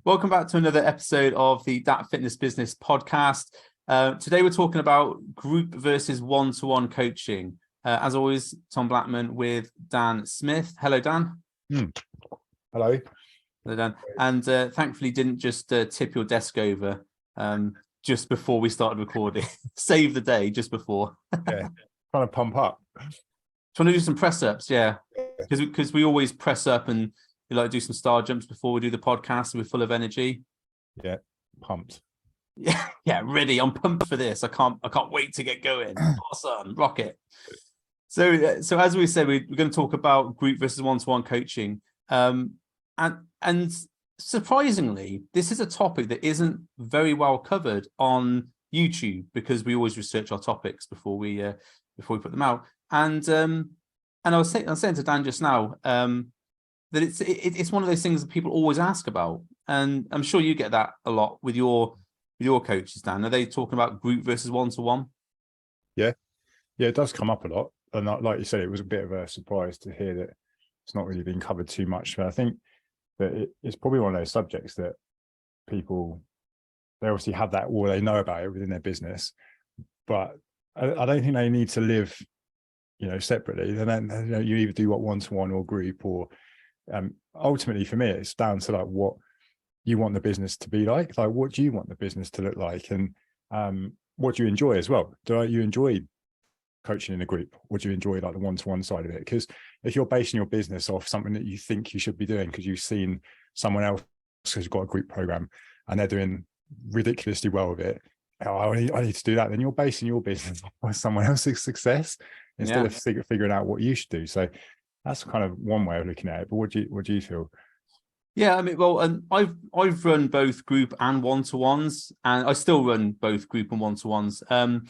Welcome back to another episode of the Dat Fitness Business podcast. Today we're talking about group versus one-to-one coaching. As always, Tom Blackman with Dan Smith. Hello, Dan. Hello. Hello, Dan. And thankfully didn't just tip your desk over just before we started recording. Save the day just before. Yeah, trying to pump up. Trying to do some press-ups, yeah. Because we always press up and we like to do some star jumps before we do the podcast, so we're full of energy. Yeah, pumped. Yeah, ready. I'm pumped for this. I can't wait to get going. Awesome, rocket. So as we said, we're going to talk about group versus one-to-one coaching. And surprisingly, this is a topic that isn't very well covered on YouTube because we always research our topics before we put them out. And I was saying to Dan just now that it's one of those things that people always ask about, and I'm sure you get that a lot with your coaches, Dan. Are they talking about group versus one-to-one? Yeah, it does come up a lot, and like you said, it was a bit of a surprise to hear that it's not really been covered too much. But I think that it's probably one of those subjects that people, they obviously have that, or they know about it within their business, but I don't think they need to live, separately. Then you either do what one-to-one or group, or ultimately for me, it's down to like what you want the business to be like what do you want the business to look like, and what do you enjoy as well? Do you enjoy coaching in a group, or do you enjoy like the one-to-one side of it? Because if you're basing your business off something that you think you should be doing because you've seen someone else who's got a group program and they're doing ridiculously well with it, I need to do that, then you're basing your business on someone else's success instead of figuring out what you should do. So that's kind of one way of looking at it. But what do you feel? Yeah, I mean, well, and I've run both group and one-to-ones, and I still run both group and one-to-ones. And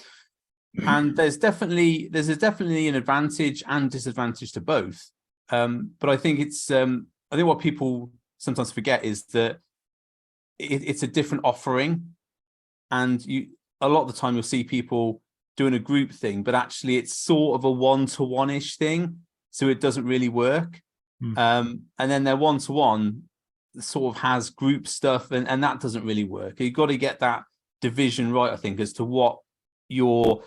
there's definitely an advantage and disadvantage to both. But I think I think what people sometimes forget is that it's a different offering, and a lot of the time you'll see people doing a group thing, but actually it's sort of a one-to-one-ish thing, so it doesn't really work. And then their one-to-one sort of has group stuff, and that doesn't really work. You've got to get that division right, I think, as to what you're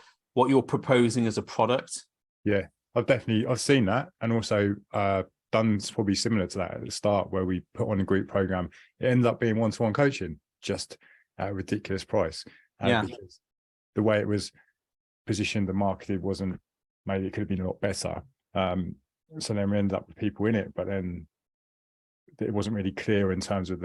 proposing as a product. Yeah, I've seen that, and also done probably similar to that at the start, where we put on a group program. It ended up being one-to-one coaching, just at a ridiculous price. Because the way it was positioned, the marketing wasn't, maybe it could have been a lot better. So then we ended up with people in it, but then it wasn't really clear in terms of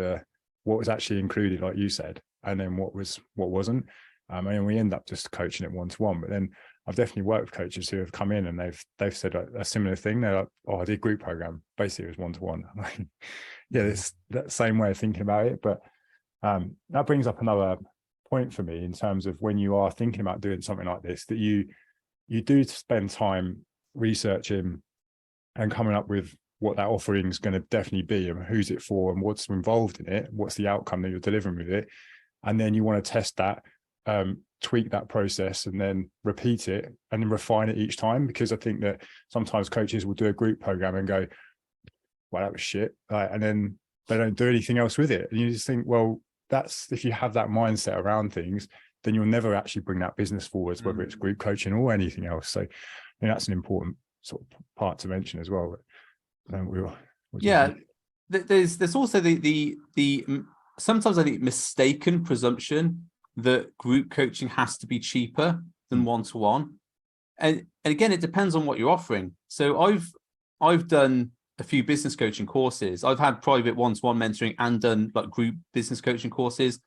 what was actually included, like you said, and then what wasn't. And we end up just coaching it one-to-one. But then I've definitely worked with coaches who have come in and they've said a similar thing. They're like, "Oh, I did a group program. Basically, it was one-to-one." Yeah, it's that same way of thinking about it. But that brings up another point for me in terms of when you are thinking about doing something like this, that you do spend time researching and coming up with what that offering is going to definitely be, and who's it for, and what's involved in it, what's the outcome that you're delivering with it. And then you want to test that, tweak that process, and then repeat it and then refine it each time. Because I think that sometimes coaches will do a group program and go, "Well, that was shit," and then they don't do anything else with it. And you just think, well, if you have that mindset around things, then you'll never actually bring that business forwards, whether it's group coaching or anything else. So I think that's an important sort of part to mention as well. There's also the sometimes I think mistaken presumption that group coaching has to be cheaper than one-to-one, and again, it depends on what you're offering. So I've done a few business coaching courses. I've had private one-to-one mentoring and done like group business coaching courses,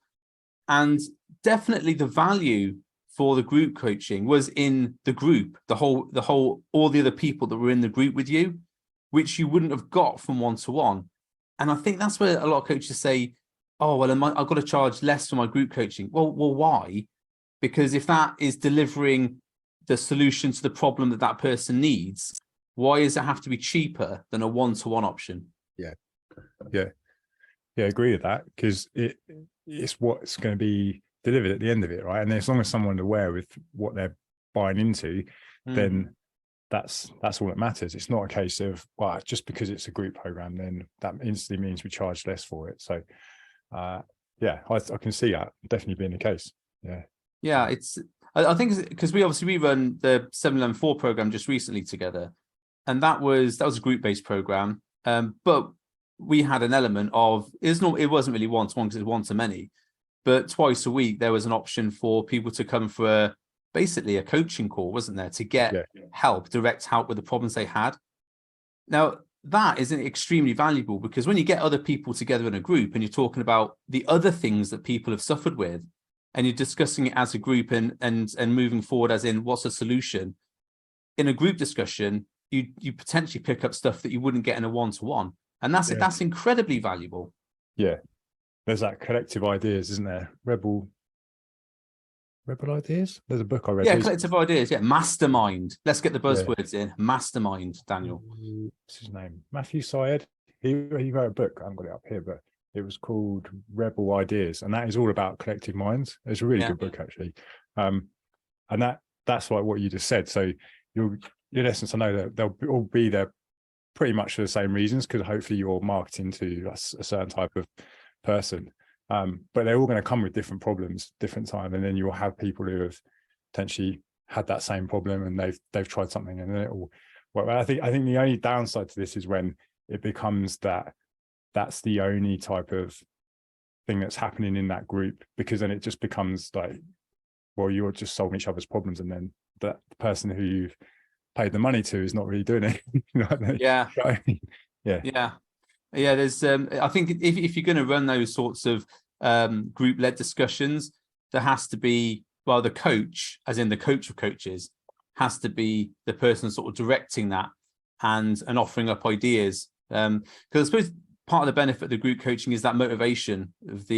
and definitely the value for the group coaching was in the group, the whole all the other people that were in the group with you, which you wouldn't have got from one-to-one. And I think that's where a lot of coaches say, "Oh, well, I've got to charge less for my group coaching." Well, why? Because if that is delivering the solution to the problem that person needs, why does it have to be cheaper than a one-to-one option? Yeah, agree with that, because it's what's going to be delivered at the end of it, right? And as long as someone's aware with what they're buying into, then that's all that matters. It's not a case of, well, just because it's a group program, then that instantly means we charge less for it. So Yeah, I can see that definitely being the case. Yeah, I think because we run the 7-11-4 program just recently together, and that was a group-based program. But we had an element of it wasn't really one-to-one because it's one-to-many, but twice a week there was an option for people to come for basically a coaching call, wasn't there, to get direct help with the problems they had. Now, that is extremely valuable because when you get other people together in a group and you're talking about the other things that people have suffered with, and you're discussing it as a group and moving forward as in what's a solution, in a group discussion, you potentially pick up stuff that you wouldn't get in a one-to-one. And that's incredibly valuable. Yeah. There's that collective ideas, isn't there? Rebel ideas. There's a book I read. Yeah, collective ideas. Yeah, mastermind. Let's get the buzzwords in. Mastermind, Daniel. What's his name? Matthew Syed. He wrote a book. I haven't got it up here, but it was called Rebel Ideas, and that is all about collective minds. It's a really good book, actually. And that's like what you just said. So in essence, I know that they'll all be there pretty much for the same reasons, because hopefully you're marketing to a certain type of person. But they're all going to come with different problems, different time, and then you'll have people who have potentially had that same problem and they've tried something, and then it will. Well, I think the only downside to this is when it becomes that's the only type of thing that's happening in that group, because then it just becomes like, well, you're just solving each other's problems, and then the person who you've paid the money to is not really doing it. Yeah. Yeah. Yeah, there's I think if you're going to run those sorts of group-led discussions, there has to be, well, the coach, as in the coach of coaches, has to be the person sort of directing that and offering up ideas. Because I suppose part of the benefit of the group coaching is that motivation of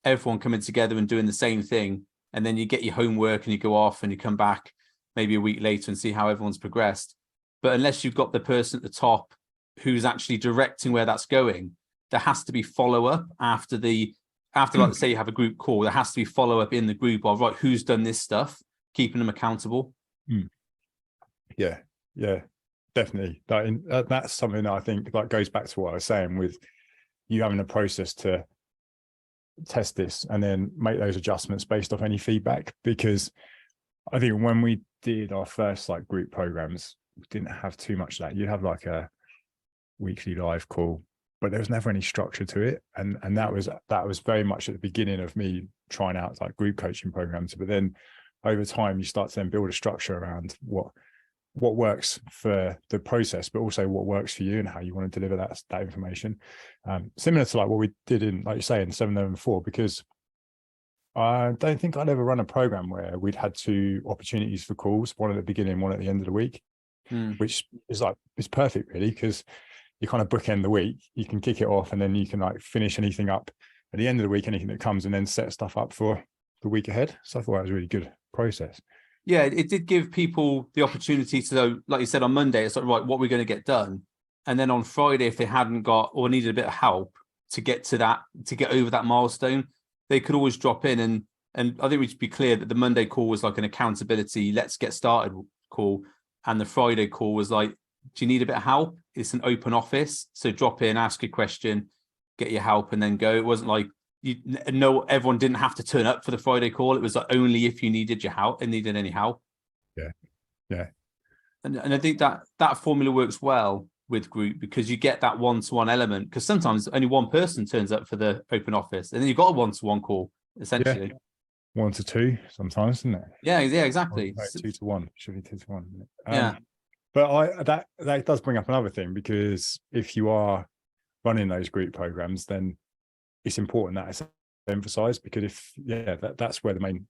everyone coming together and doing the same thing, and then you get your homework and you go off and you come back maybe a week later and see how everyone's progressed. But unless you've got the person at the top who's actually directing where that's going, there has to be follow-up after like say you have a group call, there has to be follow-up in the group of, right, who's done this stuff, keeping them accountable. Yeah, definitely. That's something that I think like goes back to what I was saying with you having a process to test this and then make those adjustments based off any feedback. Because I think when we did our first like group programs, we didn't have too much of that. You'd have like a weekly live call, but there was never any structure to it, and that was very much at the beginning of me trying out like group coaching programs. But then over time you start to then build a structure around what works for the process, but also what works for you and how you want to deliver that information, similar to like what we did in, like you say, in 7-11-4, because I don't think I'd ever run a program where we'd had 2 opportunities for calls, one at the beginning, one at the end of the week, which is like, it's perfect really, because you kind of bookend the week, you can kick it off, and then you can like finish anything up at the end of the week, anything that comes, and then set stuff up for the week ahead. So I thought that was a really good process. Yeah, it did give people the opportunity to, like you said, on Monday, it's like, right, what we're going to get done. And then on Friday, if they hadn't got or needed a bit of help to get over that milestone, they could always drop in. And I think we should be clear that the Monday call was like an accountability, let's get started call. And the Friday call was like, do you need a bit of help? It's an open office. So drop in, ask a question, get your help, and then go. It wasn't like, everyone didn't have to turn up for the Friday call. It was like only if you needed your help and needed any help. Yeah. And I think that formula works well with group, because you get that one-to-one element, because sometimes only one person turns up for the open office, and then you've got a one-to-one call essentially. 1 to 2 sometimes, isn't it? Yeah, exactly. 2 to 1 should be 2 to 1. Yeah. But that does bring up another thing, because if you are running those group programs, then it's important that it's emphasized, because that's where the main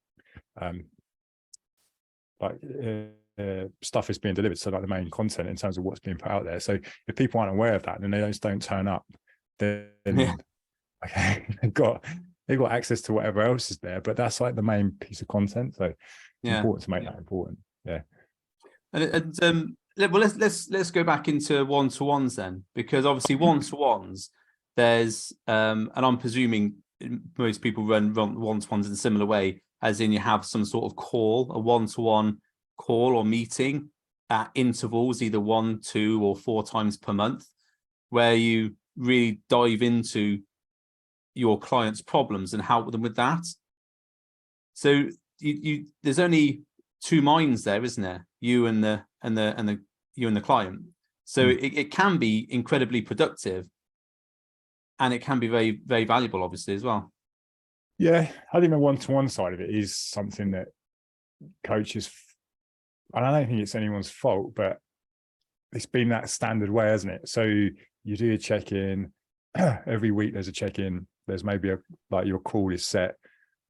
stuff is being delivered. So like the main content in terms of what's being put out there. So if people aren't aware of that, then they just don't turn up, then okay, they've got access to whatever else is there, but that's like the main piece of content. So it's important to make that important. Yeah. Well, let's go back into one-to-ones then, because obviously one-to-ones, there's and I'm presuming most people run one-to-ones in a similar way, as in you have some sort of call, a one-to-one call or meeting at intervals, either 1, 2, or 4 times per month, where you really dive into your clients' problems and help them with that. So there's only two minds there, isn't there? You and the client. So it can be incredibly productive, and it can be very, very valuable, obviously, as well. Yeah, I think the one-to-one side of it is something that coaches, and I don't think it's anyone's fault, but it's been that standard way, hasn't it? So you do a check-in every week. There's a check-in. There's maybe like your call is set,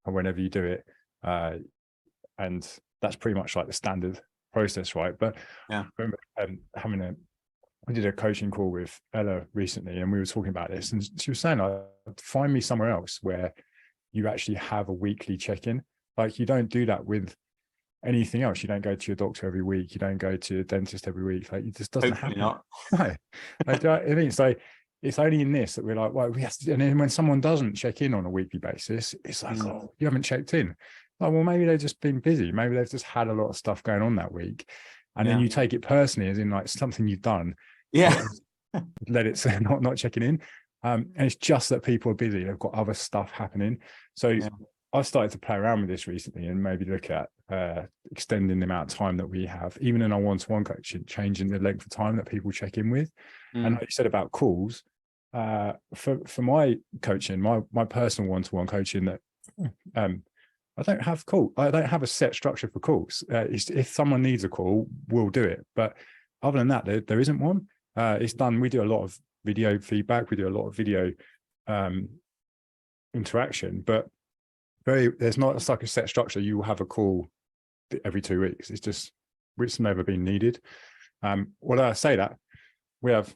and whenever you do it, and that's pretty much like the standard process, right? But yeah, I remember I did a coaching call with Ella recently, and we were talking about this, and she was saying, find me somewhere else where you actually have a weekly check-in. Like, you don't do that with anything else. You don't go to your doctor every week. You don't go to a dentist every week. Like, it just doesn't happen. Not. No. I mean, so it's only in this that we're like, well, we have to. And then when someone doesn't check in on a weekly basis, it's like, oh, you haven't checked in. Like, well, maybe they've just been busy. Maybe they've just had a lot of stuff going on that week. And then you take it personally, as in like something you've done. Yeah. Let it say not checking in. And it's just that people are busy. They've got other stuff happening. So I've started to play around with this recently and maybe look at extending the amount of time that we have, even in our one-to-one coaching, changing the length of time that people check in with. And like you said about calls, for my coaching, my personal one-to-one coaching, that I don't have a set structure for calls. If someone needs a call, we'll do it. But other than that, there isn't one. It's done. We do a lot of video feedback. We do a lot of video interaction, but there's not like a set structure. You will have a call every 2 weeks. It's never been needed. Although I say that, we have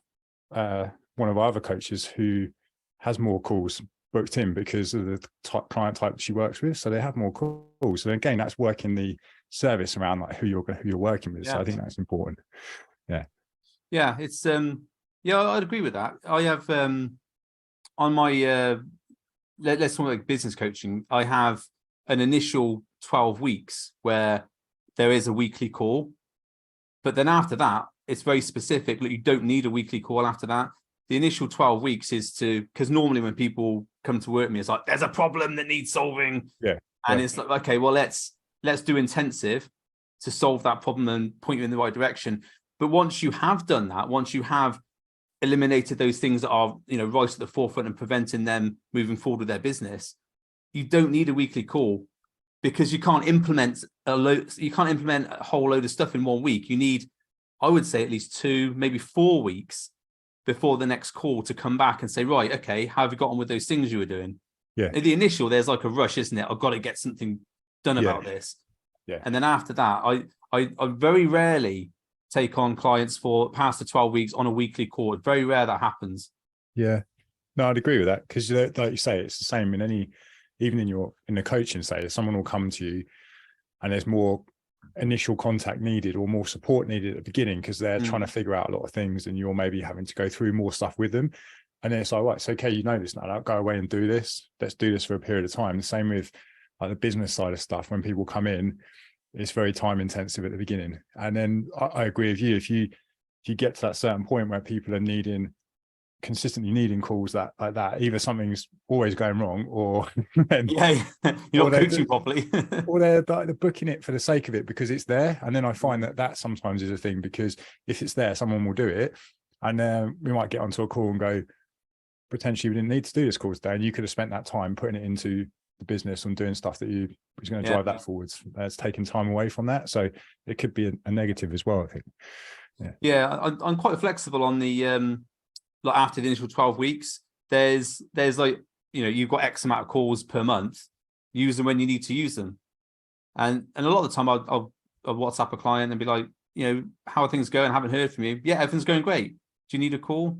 one of our other coaches who has more calls booked in because of the client type she works with. So they have more calls. So again, that's working the service around like who you're working with. So I think that's important. Yeah, it's I'd agree with that. I have on my let's talk about business coaching. I have an initial 12 weeks where there is a weekly call, but then after that, it's very specific. Like, you don't need a weekly call after that. The initial 12 weeks is because normally when people come to work with me, it's like, there's a problem that needs solving. And it's like, okay, well, let's do intensive to solve that problem and point you in the right direction. But once you have done that, once you have eliminated those things that are, right at the forefront and preventing them moving forward with their business, you don't need a weekly call, because you can't implement a whole load of stuff in 1 week. You need, I would say, at least 2, maybe 4 weeks before the next call to come back and say, right, okay, how have you got on with those things you were doing? Yeah. In the initial, there's like a rush, isn't it? I've got to get something done about this. Yeah. And then after that, I very rarely take on clients for past the 12 weeks on a weekly call. It's very rare that happens. Yeah. No, I'd agree with that, because like you say, it's the same in even in the coaching stage, someone will come to you and there's more initial contact needed or more support needed at the beginning because they're trying to figure out a lot of things, and you're maybe having to go through more stuff with them. And then it's like, right, it's okay, you know this now, I'll go away and do this. Let's do this for a period of time. The same with like the business side of stuff. When people come in, it's very time intensive at the beginning. And then I agree with you. If you get to that certain point where people are consistently needing calls like that, either something's always going wrong, or you're not coaching properly, or they're booking it for the sake of it because it's there. And then I find that sometimes is a thing, because if it's there, someone will do it, and we might get onto a call and go, potentially we didn't need to do this call today, and you could have spent that time putting it into the business and doing stuff that you was going to drive that forwards. It's taking time away from that, so it could be a negative as well, I think. I'm quite flexible on the like after the initial 12 weeks. There's like, you've got X amount of calls per month, use them when you need to use them. And a lot of the time I'll WhatsApp a client and be like, how are things going? Haven't heard from you. Yeah, everything's going great. Do you need a call?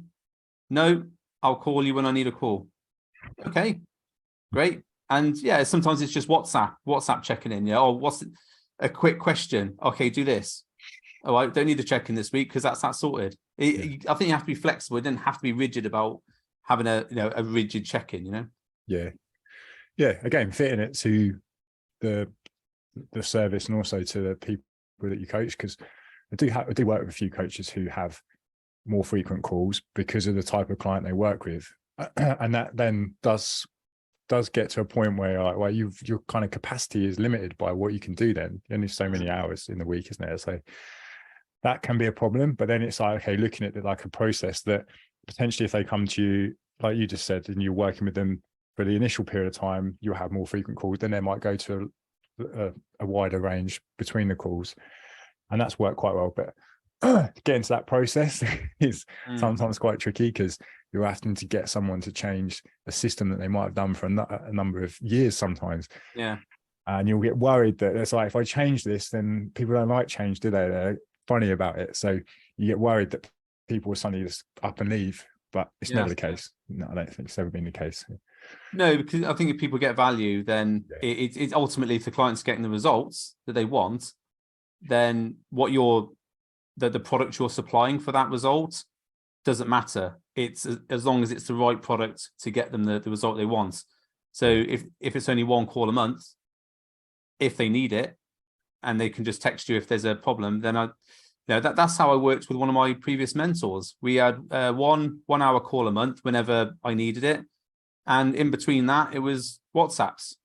No, I'll call you when I need a call. Okay, great. And sometimes it's just WhatsApp checking in. What's a quick question? Okay, do this. Oh, I don't need to check in this week because that's sorted. I think you have to be flexible. It doesn't have to be rigid about having a rigid check-in. Yeah. Again, fitting it to the service and also to the people that you coach, because I do work with a few coaches who have more frequent calls because of the type of client they work with, and that then does does get to a point where like, well, your kind of capacity is limited by what you can do. Then only so many hours in the week, isn't there? So that can be a problem. But then it's like, okay, looking at it like a process that potentially if they come to you, like you just said, and you're working with them for the initial period of time, you'll have more frequent calls. Then they might go to a wider range between the calls, and that's worked quite well. But getting to that process is sometimes quite tricky because you're having to get someone to change a system that they might have done for a number of years sometimes. Yeah. And you'll get worried that it's like, if I change this, then people don't like change, do they? They're funny about it. So you get worried that people will suddenly just up and leave, but it's never the case. No, I don't think it's ever been the case. No, because I think if people get value, then it's ultimately, if the client's getting the results that they want, then what the product you're supplying for that result doesn't matter. It's as long as it's the right product to get them the result they want. So if it's only one call a month, if they need it, and they can just text you if there's a problem, then that's how I worked with one of my previous mentors. We had 1 hour call a month whenever I needed it, and in between that it was WhatsApps,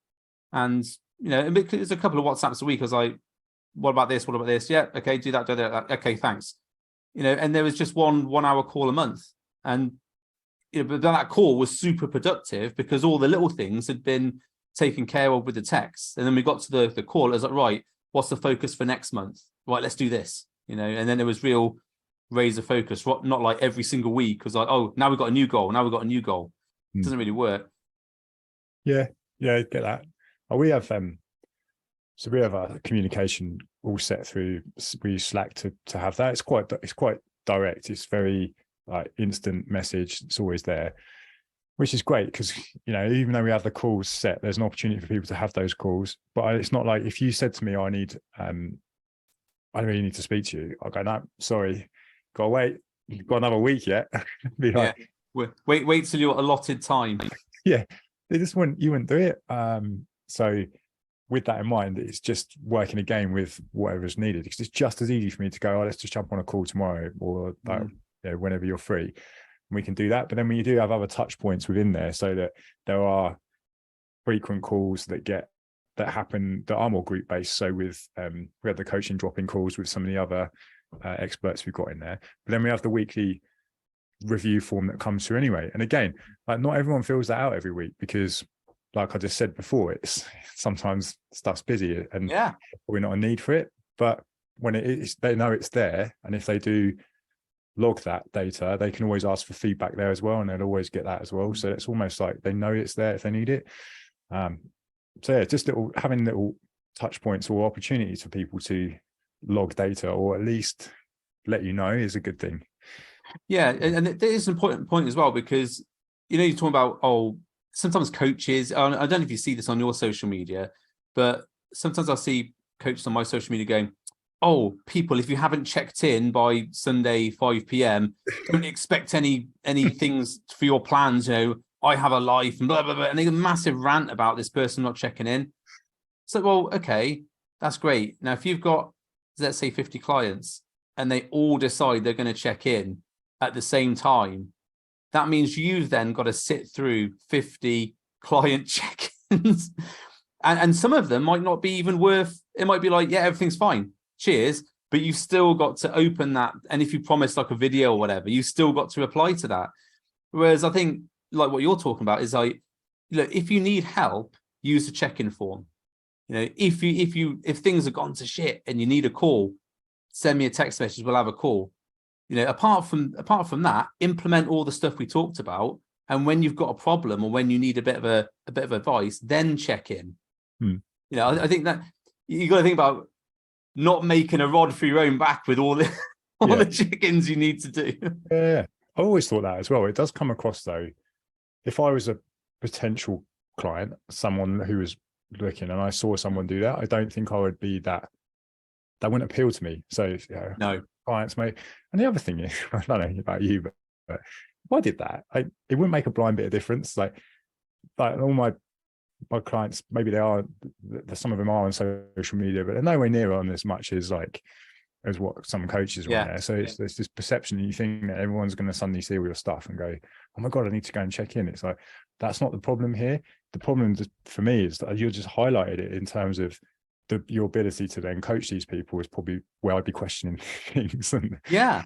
and it was a couple of WhatsApps a week. I was like, what about this? What about this? Yeah, okay, do that, do that. Okay, thanks. And there was just 1 hour call a month, and but that call was super productive because all the little things had been taken care of with the text. And then we got to the call. It was like, right, what's the focus for next month? Right, let's do this. And then there was real razor focus, not like every single week. It was like, oh, now we've got a new goal. Now we've got a new goal. It doesn't really work. Yeah, I get that. We have so we have our communication all set through. We use Slack to have that. It's quite direct. It's very like instant message. It's always there, which is great because even though we have the calls set, there's an opportunity for people to have those calls. But it's not like if you said to me, I really need to speak to you, I'll go, no, sorry, gotta wait. You've got another week yet. Be like, wait till your allotted time. Yeah, they just you wouldn't do it. So with that in mind, it's just working again with whatever's needed, because it's just as easy for me to go, oh, let's just jump on a call tomorrow, or whenever you're free, we can do that. But then when you do have other touch points within there, so that there are frequent calls that happen that are more group based. So with we have the coaching drop-in calls with some of the other experts we've got in there, but then we have the weekly review form that comes through anyway. And again, like, not everyone fills that out every week because, like I just said before, it's sometimes stuff's busy and we're not a need for it. But when it is, they know it's there, and if they do log that data, they can always ask for feedback there as well, and they'll always get that as well. So it's almost like they know it's there if they need it. So yeah, just having little touch points or opportunities for people to log data, or at least let you know, is a good thing. Yeah, and it is an important point as well, because you're talking about, sometimes coaches, I don't know if you see this on your social media, but sometimes I'll see coaches on my social media going, oh, people, if you haven't checked in by Sunday 5 p.m, don't expect any things for your plans. I have a life and blah blah blah, and they have a massive rant about this person not checking in. So, well, okay, that's great. Now, if you've got, let's say, 50 clients, and they all decide they're going to check in at the same time, that means you've then got to sit through 50 client check-ins, and some of them might not be even worth. It might be like, yeah, everything's fine, cheers, but you've still got to open that, and if you promise like a video or whatever, you've still got to reply to that. Whereas I think, like what you're talking about, is like, look, if you need help, use the check-in form. If things have gone to shit and you need a call, send me a text message, we'll have a call. Apart from that, implement all the stuff we talked about, and when you've got a problem or when you need a bit of advice, then check in. I think that you got to think about not making a rod for your own back with all the the check-ins you need to do. Yeah, I always thought that as well. It does come across, though, if I was a potential client, someone who was looking, and I saw someone do that, I don't think I would be that wouldn't appeal to me. So no, clients may. And the other thing is, I don't know about you, but if I did that, it wouldn't make a blind bit of difference. Like all my clients, maybe some of them are on social media, but they're nowhere near on as much as like as what some coaches want there. So it's there's this perception that you think that everyone's going to suddenly see all your stuff and go, oh my God, I need to go and check in. It's like, that's not the problem here. The problem for me is that you just highlighted it in terms of your ability to then coach these people is probably where I'd be questioning things. And yeah.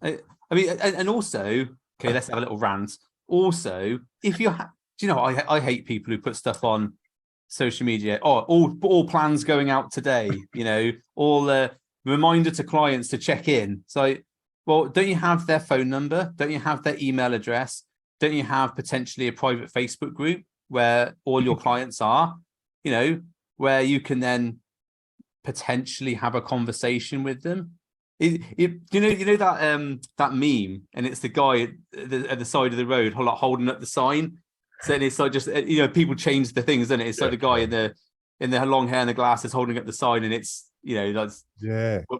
I mean, and also, okay, let's have a little rant. Also, if you do you know, I hate people who put stuff on social media. Oh, all plans going out today. You know, all reminder to clients to check in. So, well, don't you have their phone number? Don't you have their email address? Don't you have potentially a private Facebook group where all your clients are? You know, where you can then potentially have a conversation with them. You know that meme, and it's the guy at the side of the road holding up the sign. So it's like, just, you know, people change the things, isn't it? It's like the guy in the long hair and the glasses holding up the sign, and it's, you know, that's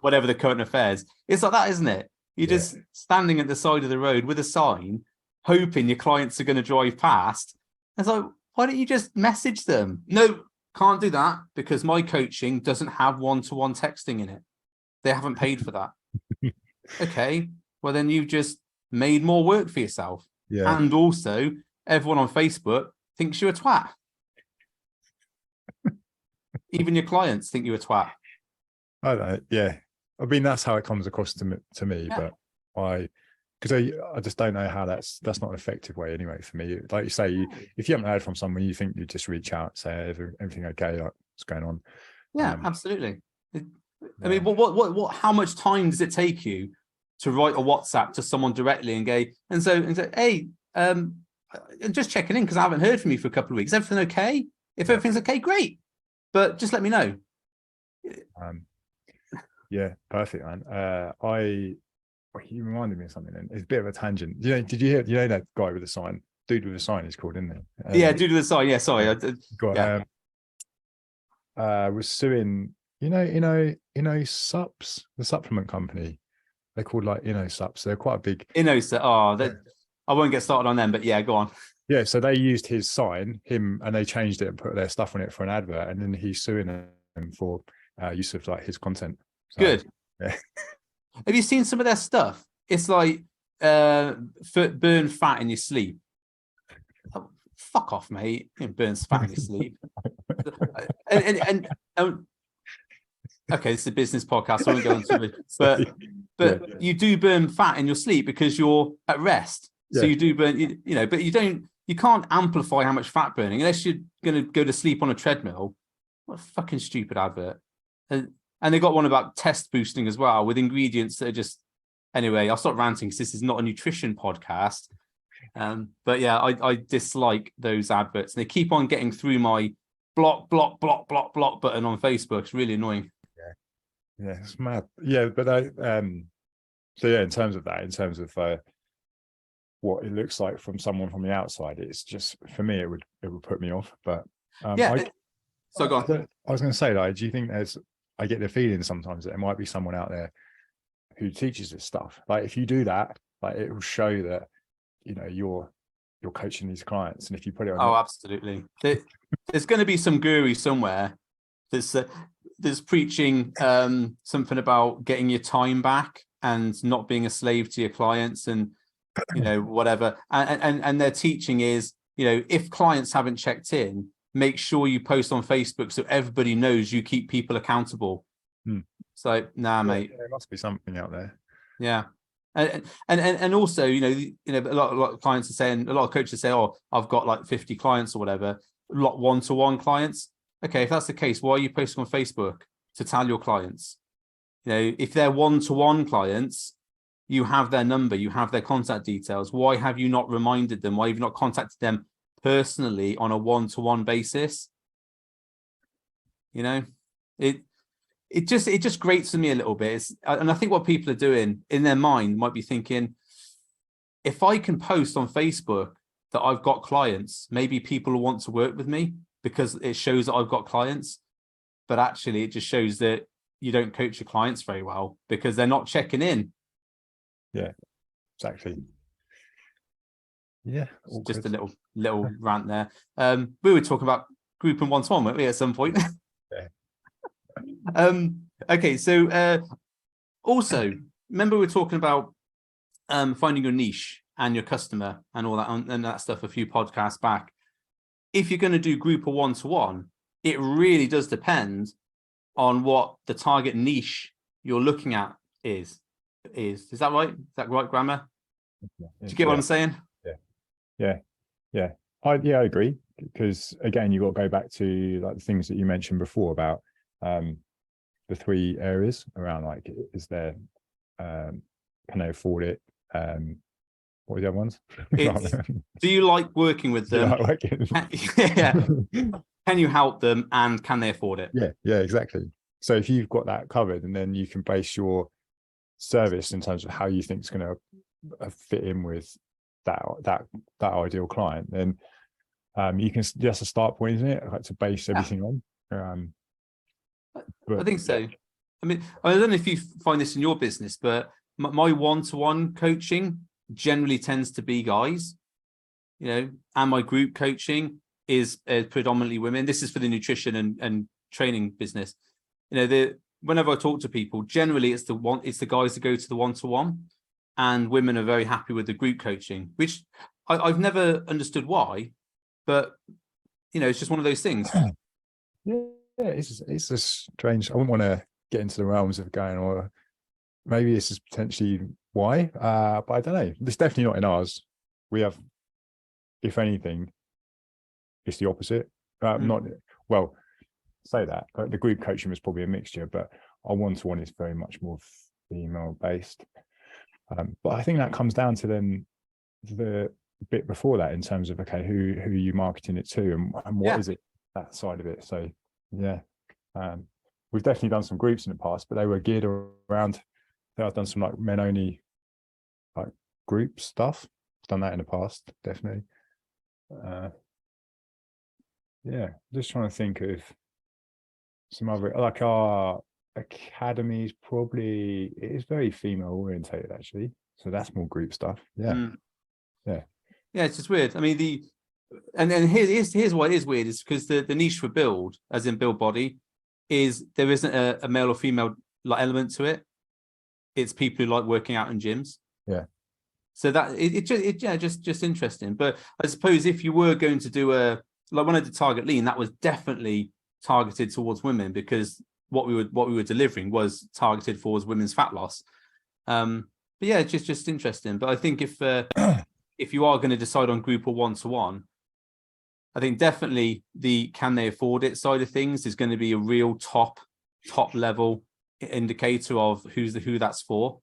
whatever the current affairs. It's like that, isn't it? You're just standing at the side of the road with a sign, hoping your clients are going to drive past. It's like, why don't you just message them? No, can't do that because my coaching doesn't have one-to-one texting in it. They haven't paid for that. Okay, well then you've just made more work for yourself. Yeah. And also, everyone on Facebook thinks you're a twat. Even your clients think you're a twat. I don't know. Yeah, I mean, that's how it comes across to me. But because I just don't know how that's not an effective way anyway for me. Like you say, if you haven't heard from someone, you think you just reach out, say everything okay, like what's going on. Yeah, absolutely. I mean, what? How much time does it take you to write a WhatsApp to someone directly and say, hey, just checking in because I haven't heard from you for a couple of weeks. Everything okay? If everything's okay, great. But just let me know. Yeah, perfect, man. You reminded me of something. Then it's a bit of a tangent. You know, did you hear? You know that guy with the sign, dude with the sign, is called, isn't it? Yeah, dude with the sign. Yeah, sorry. Was suing. You know, Sups, the supplement company. They're called like Sups. They're quite a big. I won't get started on them, but yeah, go on. Yeah, so they used his sign, and they changed it and put their stuff on it for an advert, and then he's suing them for use of like his content. So, good. Yeah. Have you seen some of their stuff? It's like burn fat in your sleep. Oh, fuck off, mate. It burns fat in your sleep. and okay, this is a business podcast, so I won't go into it. But you do burn fat in your sleep because you're at rest. So you do burn, you know, but you can't amplify how much fat burning unless you're going to go to sleep on a treadmill. What a fucking stupid advert. And they got one about test boosting as well with ingredients that are just, anyway, I'll stop ranting because this is not a nutrition podcast. But yeah, I dislike those adverts. And they keep on getting through my block button on Facebook. It's really annoying. Yeah, it's mad. Yeah, but so yeah, in terms of what it looks like from someone from the outside, it's just, for me, it would put me off. But so go on. I was going to say, like, do you think I get the feeling sometimes that there might be someone out there who teaches this stuff. Like if you do that, like it will show that, you know, you're coaching these clients. And if you put it on, absolutely. There's going to be some guru somewhere that's preaching something about getting your time back and not being a slave to your clients and, you know, whatever. And their teaching is, you know, if clients haven't checked in, make sure you post on Facebook so everybody knows you keep people accountable. So mate, there must be something out there. Yeah. And also, you know, a lot of clients are saying, a lot of coaches say, oh, I've got like 50 clients or whatever, a lot one-to-one clients. Okay, if that's the case, why are you posting on Facebook to tell your clients? You know, if they're one-to-one clients, you have their number, you have their contact details. Why have you not reminded them? Why have you not contacted them personally on a one-to-one basis? You know, it just grates on me a little bit. And I think what people are doing in their mind might be thinking, if I can post on Facebook that I've got clients, maybe people will want to work with me because it shows that I've got clients. But actually, it just shows that you don't coach your clients very well because they're not checking in. Yeah, exactly. Yeah, just a little rant there. We were talking about group and one-to-one, weren't we, at some point? Yeah. Okay, so Also, remember we were talking about finding your niche and your customer and all that and that stuff a few podcasts back. If you're going to do group or one-to-one, it really does depend on what the target niche you're looking at is. Is that right? Is that right grammar? Do you get what I'm saying? Yeah. I agree, because again, you've got to go back to like the things that you mentioned before about the 3 areas around, like, is there can they afford it? What were the other ones? Do you like working with them? Yeah. Can you help them, and can they afford it? Yeah, exactly. So if you've got that covered, and then you can base your service in terms of how you think it's going to fit in with that ideal client, then you can just a start point, isn't it, like, to base everything on. I think so. I mean, I don't know if you find this in your business, but my one-to-one coaching generally tends to be guys, and my group coaching is predominantly women. This is for the nutrition and training business. Whenever I talk to people, generally it's the guys that go to the one-to-one, and women are very happy with the group coaching, which I've never understood why, but it's just one of those things. Yeah, it's a strange. I wouldn't want to get into the realms of going, or maybe this is potentially why, but I don't know. It's definitely not in ours. We have, if anything, it's the opposite. Not well, say that, but the group coaching was probably a mixture, but our one-to-one is very much more female based. But I think that comes down to then the bit before that, in terms of, okay, who are you marketing it to, and what is it, that side of it. So we've definitely done some groups in the past, but they were geared around. I've done some like men only like group stuff. Done that in the past, definitely. Just trying to think of some other, like, our academies. Probably it is very female orientated, actually, so that's more group stuff. It's just weird. I mean, and here's why it is weird, is because the niche for build, as in build body, is there isn't a male or female like element to it. It's people who like working out in gyms. So that just interesting. But I suppose if you were going to do when I did Target Lean, that was definitely targeted towards women, because what we were delivering was targeted towards women's fat loss. But it's just interesting. But I think if you are going to decide on group or one-to-one, I think definitely the can they afford it side of things is going to be a real top level indicator of who that's for.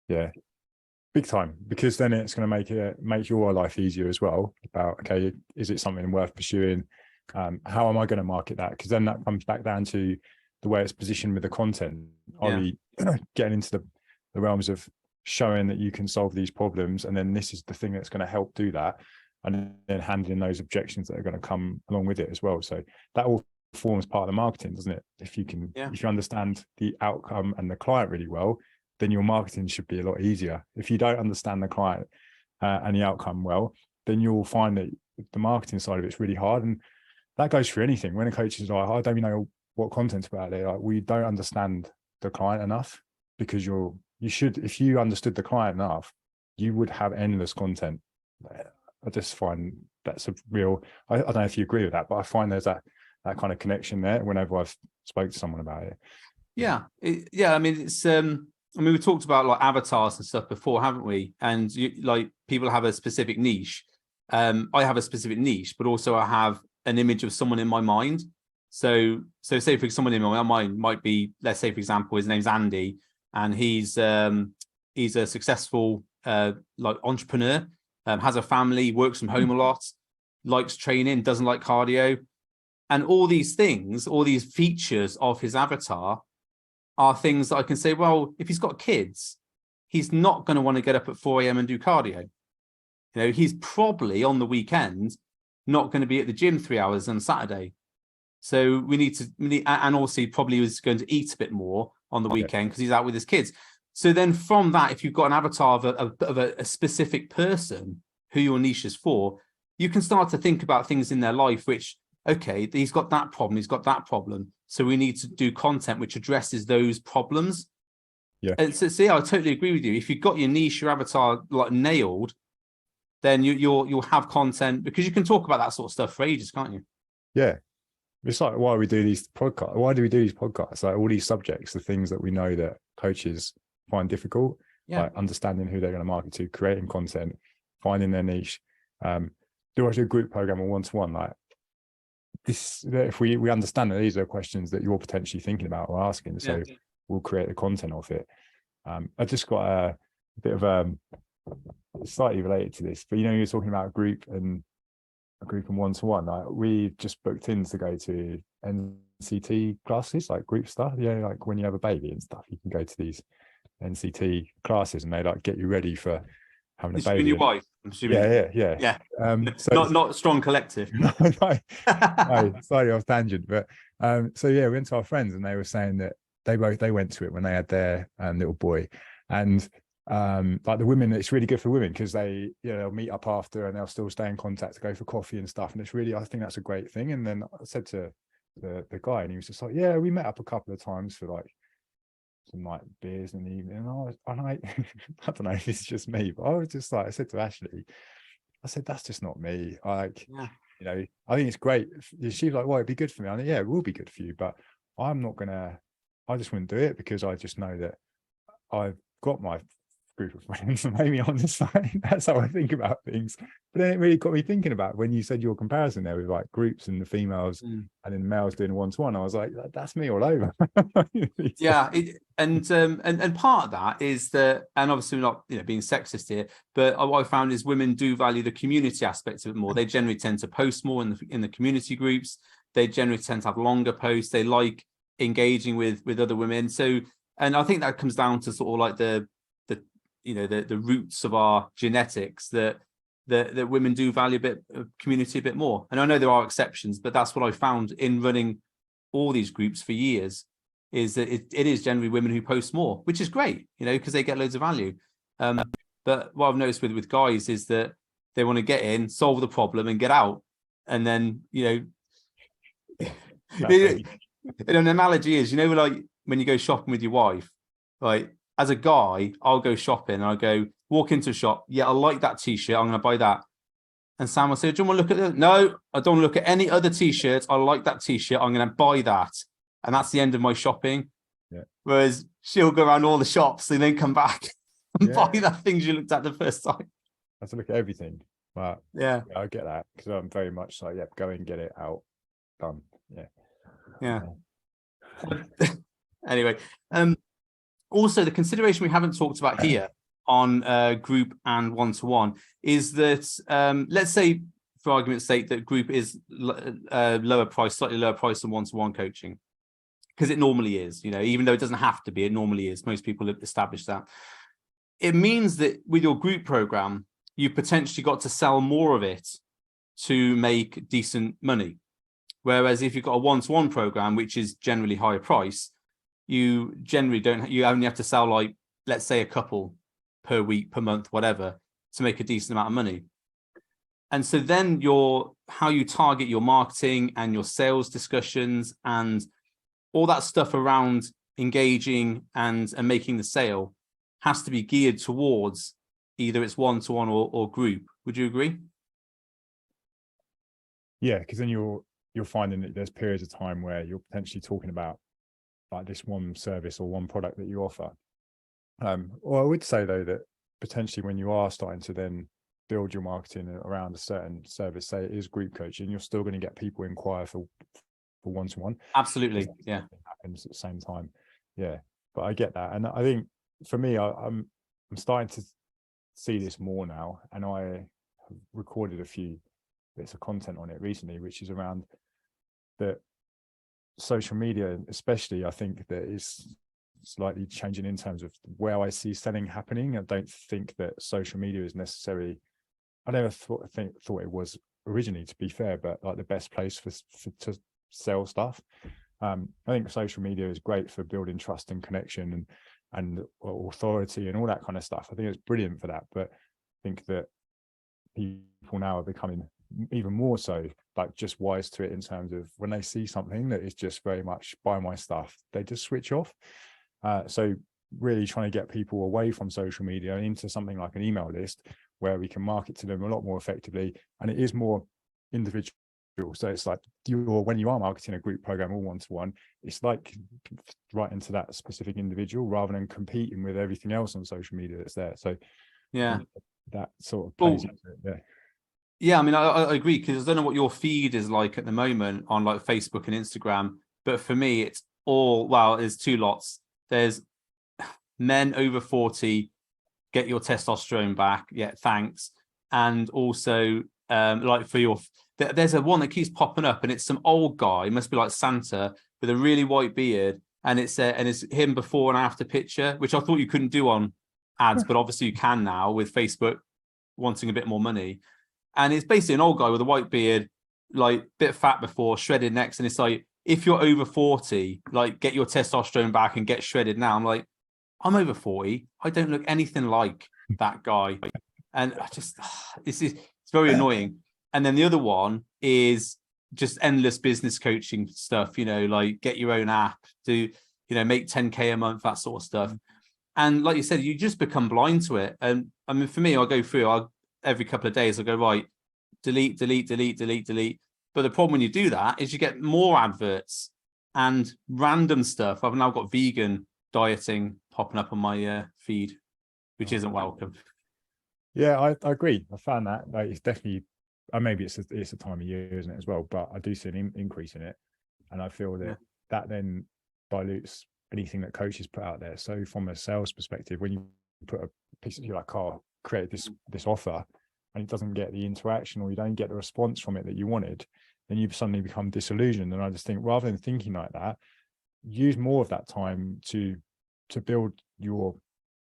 Yeah, big time, because then it's going to make your life easier as well. About, okay, is it something worth pursuing? How am I going to market that? Because then that comes back down to the way it's positioned with the content. Are we getting into the realms of showing that you can solve these problems, and then this is the thing that's going to help do that, and then handling those objections that are going to come along with it as well. So that all forms part of the marketing, doesn't it? If you understand the outcome and the client really well, then your marketing should be a lot easier. If you don't understand the client and the outcome well, then you'll find that the marketing side of it's really hard. And that goes for anything. When a coach is like, I don't even know what content's about it, like, we don't understand the client enough, because you should, if you understood the client enough, you would have endless content. I just find that's a real, I don't know if you agree with that, but I find there's that kind of connection there whenever I've spoke to someone about it. I mean, it's we talked about like avatars and stuff before, haven't we? And like people have a specific niche. I have a specific niche, but also I have an image of someone in my mind. So say for someone in my mind might be, let's say for example, his name's Andy, and he's a successful like entrepreneur, has a family, works from home a lot, likes training, doesn't like cardio, and all these things, all these features of his avatar are things that I can say, well, if he's got kids, he's not going to want to get up at 4 a.m. and do cardio. He's probably on the weekend not going to be at the gym 3 hours on Saturday. So we need and also he probably was going to eat a bit more on the weekend because he's out with his kids. So then from that, if you've got an avatar of a specific person who your niche is for, you can start to think about things in their life, which, okay, he's got that problem, he's got that problem. So we need to do content which addresses those problems Yeah. And so see, I totally agree with you. If you've got your niche, your avatar like nailed, then you'll have content, because you can talk about that sort of stuff for ages, can't you? Yeah. It's like why we do these podcasts. Why do we do these podcasts? Like all these subjects, the things that we know that coaches find difficult, like understanding who they're going to market to, creating content, finding their niche. Do I do a group program or one-to-one? Like this, if we understand that these are questions that you're potentially thinking about or asking, so we'll create the content of it. I just got a bit of slightly related to this, but you're talking about a group and one-to-one. Like we just booked in to go to NCT classes, like group stuff. Like when you have a baby and stuff, you can go to these NCT classes, and they like get you ready for having a baby. And your wife, I'm assuming. Yeah. So not strong collective. no, slightly off tangent, but so yeah, we went to our friends, and they were saying that they went to it when they had their little boy, and like the women, it's really good for women because they they'll meet up after and they'll still stay in contact to go for coffee and stuff, and it's really, I think that's a great thing. And then I said to the guy, and he was just like, yeah, we met up a couple of times for like some like beers in the evening, and I don't know if it's just me, but I was just like, I said to Ashley, I said, that's just not me. I think it's great. She's like, well, it'd be good for me. I think, yeah, it will be good for you, but I just wouldn't do it, because I just know that I've got my group of friends, and maybe on the side, that's how I think about things. But then it really got me thinking about when you said your comparison there with like groups and the females and then males doing one-to-one. I was like, that's me all over. And part of that is that, and obviously we're not being sexist here, but what I found is women do value the community aspect of it more. They generally tend to post more in the community groups. They generally tend to have longer posts. They like engaging with other women. So, and I think that comes down to sort of like the roots of our genetics, that women do value a bit of community a bit more. And I know there are exceptions, but that's what I found in running all these groups for years, is that it is generally women who post more, which is great, because they get loads of value. But what I've noticed with guys is that they want to get in, solve the problem, and get out. And then, an analogy is, like when you go shopping with your wife, like, as a guy, I'll go shopping and I go walk into a shop. Yeah, I like that t-shirt. I'm going to buy that. And Sam will say, do you want to look at it? No, I don't look at any other t-shirts. I like that t-shirt. I'm going to buy that. And that's the end of my shopping. Yeah. Whereas she'll go around all the shops and then come back and buy that thing she looked at the first time. I have to look at everything. But yeah, I get that, because I'm very much like, go and get it out. Done. Yeah. Anyway, also, the consideration we haven't talked about here on group and one-to-one is that, let's say, for argument's sake, that group is lower price, slightly lower price than one-to-one coaching, because it normally is, even though it doesn't have to be, it normally is. Most people have established that. It means that with your group program, you potentially got to sell more of it to make decent money. Whereas if you've got a one-to-one program, which is generally higher price, you generally you only have to sell, like, let's say, a couple per week, per month, whatever, to make a decent amount of money. And so then how you target your marketing and your sales discussions and all that stuff around engaging and making the sale has to be geared towards either it's one-to-one or group. Would you agree? Yeah, because then you're finding that there's periods of time where you're potentially talking about like this one service or one product that you offer. Or I would say though that potentially when you are starting to then build your marketing around a certain service, say it is group coaching, you're still going to get people inquire for one-to-one. Absolutely, yeah. It happens at the same time, yeah. But I get that, and I think for me, I'm starting to see this more now, and I have recorded a few bits of content on it recently, which is around that social media, especially. I think that is slightly changing in terms of where I see selling happening. I don't think that social media is necessarily, I never thought it was originally, to be fair, but like the best place to sell stuff. I think social media is great for building trust and connection and authority and all that kind of stuff. I think it's brilliant for that, but I think that people now are becoming even more so like just wise to it, in terms of when they see something that is just very much buy my stuff, they just switch off. So really trying to get people away from social media and into something like an email list where we can market to them a lot more effectively, and it is more individual. So it's like when you are marketing a group program or one-to-one, it's like right into that specific individual rather than competing with everything else on social media that's there. So Yeah, that sort of plays into it. Yeah, I mean, I agree, because I don't know what your feed is like at the moment on like Facebook and Instagram, but for me, it's all, well, there's two lots. There's men over 40, get your testosterone back. Yeah, thanks. And also, like for your, there's a one that keeps popping up, and it's some old guy, it must be like Santa, with a really white beard, and it's him before and after picture, which I thought you couldn't do on ads, but obviously you can now with Facebook wanting a bit more money. And it's basically an old guy with a white beard, like bit fat before, shredded next. And it's like, if you're over 40, like get your testosterone back and get shredded now. I'm like, I'm over 40. I don't look anything like that guy. And I just, it's very annoying. And then the other one is just endless business coaching stuff, like get your own app, do, make 10K a month, that sort of stuff. And like you said, you just become blind to it. And I mean, for me, I'll go through, every couple of days, I'll go, right, delete. But the problem when you do that is you get more adverts and random stuff. I've now got vegan dieting popping up on my feed, which isn't welcome. Yeah, I agree. I found that like it's definitely, maybe it's a time of year, isn't it, as well? But I do see an increase in it, and I feel that that then dilutes anything that coaches put out there. So from a sales perspective, when you put a piece of, you're like, oh, create this offer, and it doesn't get the interaction or you don't get the response from it that you wanted, then you suddenly become disillusioned. And I just think, rather than thinking like that, use more of that time to build your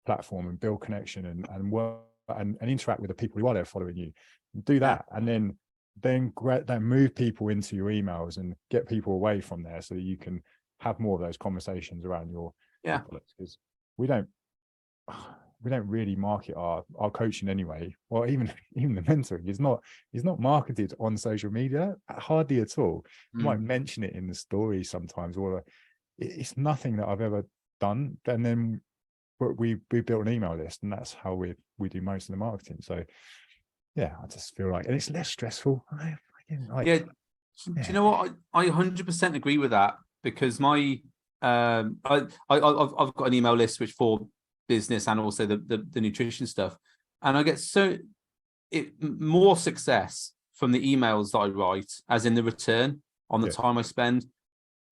platform and build connection and work and interact with the people who are there following you. Do that, and then move people into your emails and get people away from there so that you can have more of those conversations around your products. Because we don't really market our coaching anyway, or even the mentoring is not marketed on social media, hardly at all. You might mention it in the story sometimes, or it's nothing that I've ever done. And then we built an email list, and that's how we do most of the marketing. So yeah, I just feel like, and it's less stressful. Do you know what, I 100% agree with that, because my I've got an email list which for business and also the nutrition stuff, and I get more success from the emails that I write, as in the return on the time I spend,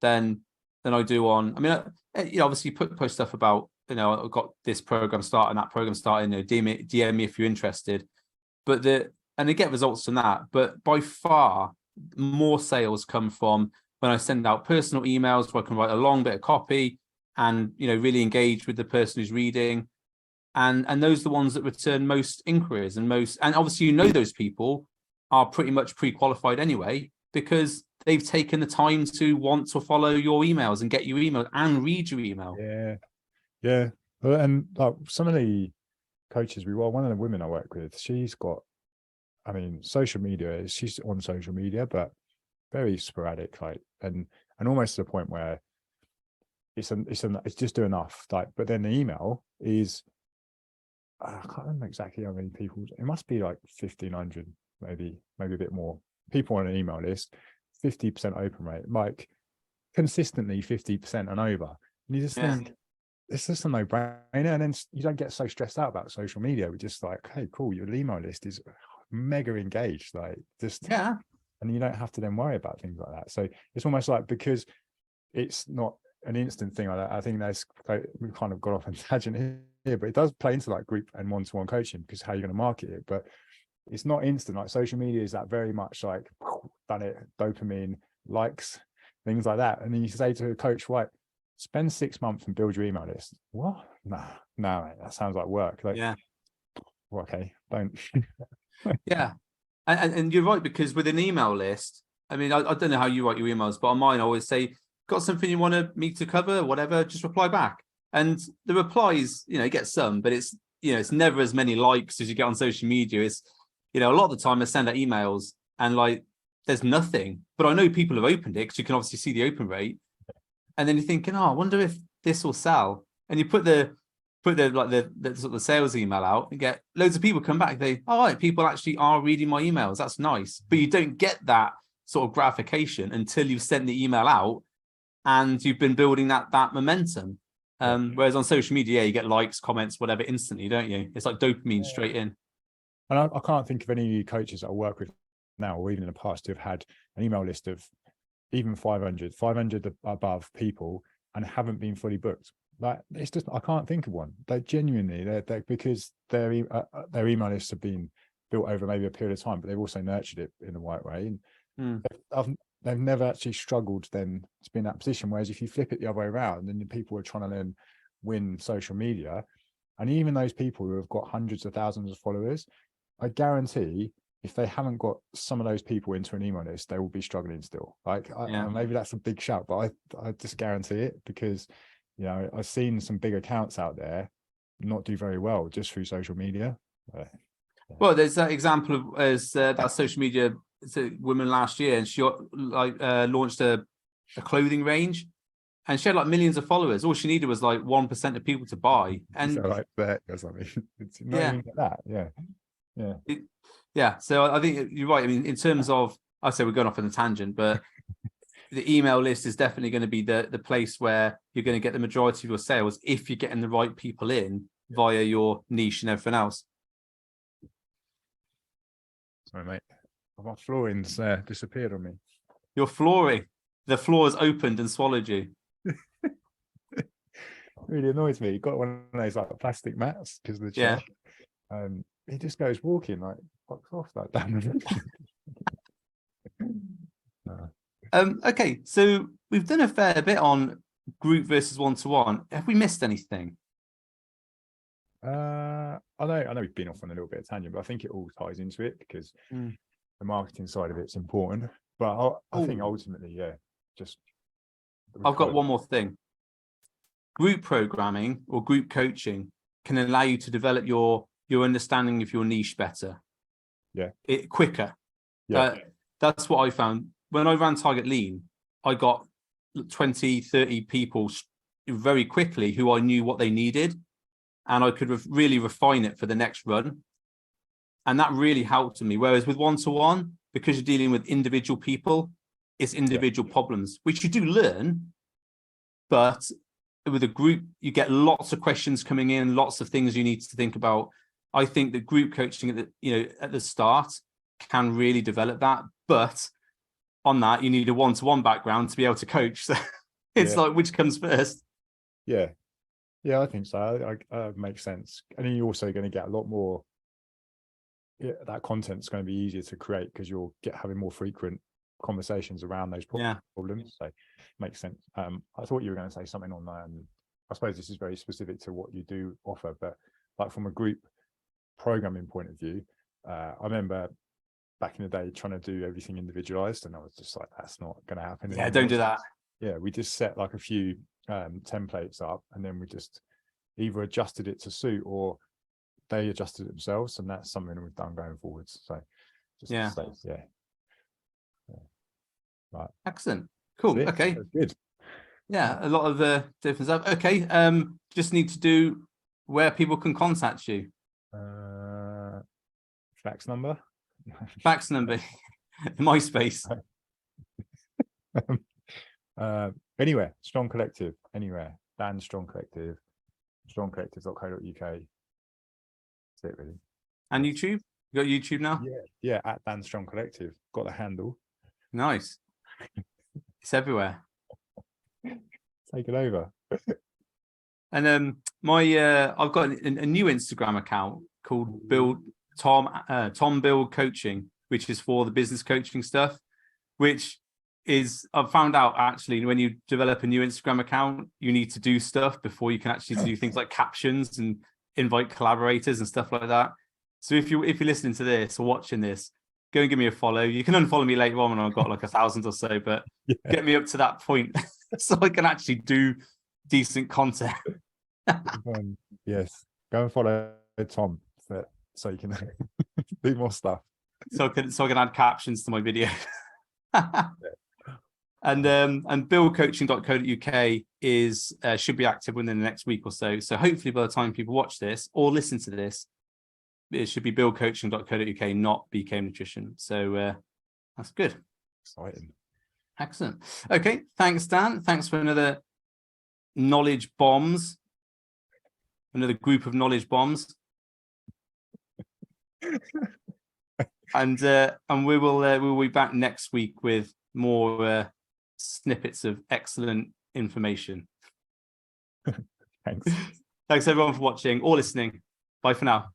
than I do on, I mean, obviously post stuff about, I've got this program starting, that program starting, DM me if you're interested, but and I get results from that, but by far more sales come from when I send out personal emails where I can write a long bit of copy and really engage with the person who's reading, and those are the ones that return most inquiries and obviously those people are pretty much pre-qualified anyway, because they've taken the time to want to follow your emails and get your email and read your email. Yeah. And like some of the coaches one of the women I work with, she's got, I mean, social media, she's on social media, but very sporadic, like, and almost to the point where it's just do enough, like, but then the email is, I can't remember exactly how many people, it must be like 1,500, maybe a bit more people on an email list, 50% open rate, like consistently 50% and over. And you just think, it's just a no-brainer, and then you don't get so stressed out about social media. We're just like, hey, cool, your email list is mega engaged, like and you don't have to then worry about things like that. So it's almost like, because it's not an instant thing like that, I think we've kind of got off on tangent here, but it does play into like group and one-to-one coaching, because how you're going to market it. But it's not instant. Like social media is that very much like done it, dopamine, likes, things like that. And then you say to a coach, right, spend 6 months and build your email list. What? No, mate, that sounds like work. Like, well, okay, don't. And you're right, because with an email list, I mean, I don't know how you write your emails, but on mine I always say, got something you want me to cover, whatever, just reply back. And the replies, you get some, but it's it's never as many likes as you get on social media. It's a lot of the time I send out emails and like there's nothing, but I know people have opened it because you can obviously see the open rate. And then you're thinking, oh, I wonder if this will sell. and you put the like the sort of sales email out and get loads of people come back. They, all right, people actually are reading my emails. That's nice. But you don't get that sort of gratification until you've sent the email out and you've been building that momentum. Whereas on social media, you get likes, comments, whatever instantly, don't you? It's like dopamine straight in. And I can't think of any coaches that I work with now, or even in the past, who have had an email list of even 500 above people and haven't been fully booked. Like, it's just, I can't think of one. They genuinely, they're because their email lists have been built over maybe a period of time, but they've also nurtured it in the right way. And they've never actually struggled then to be in that position. Whereas if you flip it the other way around, then the people who are trying to then win social media, and even those people who have got hundreds of thousands of followers, I guarantee if they haven't got some of those people into an email list, they will be struggling still. Like, maybe that's a big shout, but I just guarantee it, because, you know, I've seen some big accounts out there not do very well just through social media. Well, there's that example of as that social media woman last year, and she launched a clothing range, and she had like millions of followers. All she needed was like 1% of people to buy, and so like that or something. It's not even like that. Yeah. So I think you're right. I mean, in terms of, I say we're going off on a tangent, but the email list is definitely going to be the place where you're going to get the majority of your sales if you're getting the right people in via your niche and everything else. Sorry, mate. My flooring's disappeared on me. Your flooring, the floor has opened and swallowed you. It really annoys me. You got one of those like plastic mats because of the chair. He just goes walking like fucks off that damn. Okay, so we've done a fair bit on group versus one-to-one. Have we missed anything? I know we've been off on a little bit of tangent, but I think it all ties into it, because the marketing side of it's important. But I think ultimately, just I've got one more thing. Group programming or group coaching can allow you to develop your understanding of your niche better. Quicker. That's what I found. When I ran Target Lean, I got 20, 30 people very quickly who I knew what they needed, and I could really refine it for the next run. And that really helped me. Whereas with one-to-one, because you're dealing with individual people, it's individual problems, which you do learn. But with a group, you get lots of questions coming in, lots of things you need to think about. I think that group coaching at the start can really develop that. But on that, you need a one-to-one background to be able to coach. So it's like, which comes first? Yeah, I think so. Makes sense. And then you're also going to get a lot more. That content's going to be easier to create because you'll having more frequent conversations around those problems. So makes sense. I thought you were going to say something on I suppose this is very specific to what you do offer, but like from a group programming point of view, I remember back in the day trying to do everything individualized, and I was just like, that's not going to happen anymore. Don't do that. We just set like a few templates up, and then we just either adjusted it to suit or they adjusted it themselves, and that's something we've done going forwards. So just right. Excellent. Cool. Okay. Good. A lot of different stuff. Okay. Just need to do where people can contact you. Fax number. MySpace. Anywhere. Strong Collective. Anywhere. Dan Strong Collective. strongcollective.co.uk. That's it, really. And YouTube? You got YouTube now? Yeah. At Dan Strong Collective. Got the handle. Nice. It's everywhere. Take it over. And I've got a new Instagram account called Tom Build Coaching, which is for the business coaching stuff, which is, I've found out actually, when you develop a new Instagram account, you need to do stuff before you can actually do things like captions and invite collaborators and stuff like that. So if you're listening to this or watching this, go and give me a follow. You can unfollow me later on when I've got like 1,000 or so, but get me up to that point so I can actually do decent content. Yes, go and follow Tom so you can do more stuff. So I can add captions to my video. And buildcoaching.co.uk is should be active within the next week or so. So hopefully by the time people watch this or listen to this, it should be buildcoaching.co.uk, not BK Nutrition. So that's good. Exciting. Excellent. Okay, thanks, Dan. Thanks for another knowledge bombs. Another group of knowledge bombs. And we'll be back next week with more snippets of excellent information. Thanks. Thanks everyone for watching or listening. Bye for now.